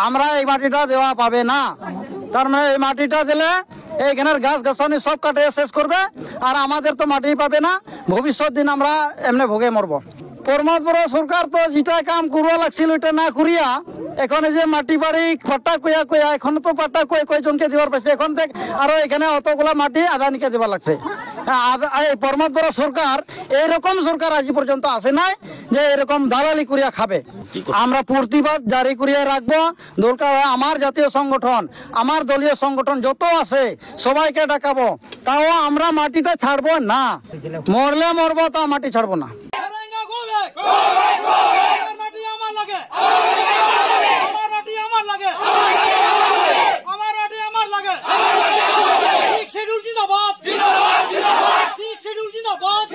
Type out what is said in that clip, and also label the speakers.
Speaker 1: আমরা এই মাটিটা দেওয়া পাবে না। তার মানে এই মাটিটা দিলে এইখানের গাছ গাছানি সব কাটে শেষ করবে, আর আমাদের তো মাটি পাবে না। ভবিষ্যৎ দিন আমরা এমনি ভোগে মরবো। প্রমোদ বড় সরকার তো যেটা কাম করবা লাগছিল ওইটা না করিয়া এখন যে মাটি বাড়ি পাট্টা কয়া এখন তো পাট্টা কয়জনকে দিবার পাইছে, এখন দেখ আরো এখানে অতগুলা মাটি আদানিকে দিবার লাগছে। এই প্রমোদ বড় সরকার এইরকম সরকার আজ পর্যন্ত আসে নাই যে এরকম দালালি করিয়া খাবে। আমরা প্রতিবাদ জারি করিয়া রাখবো। দরকার হয় আমার জাতীয় সংগঠন, আমার দলীয় সংগঠন যত আছে সবাইকে ডাকাবো, তাও আমরা মাটিটা ছাড়বো না। মরলে মরবো, তাও মাটি ছাড়বো না।
Speaker 2: শিডিউল জিন্দাবাদ, শিডিউল জিন্দাবাদ।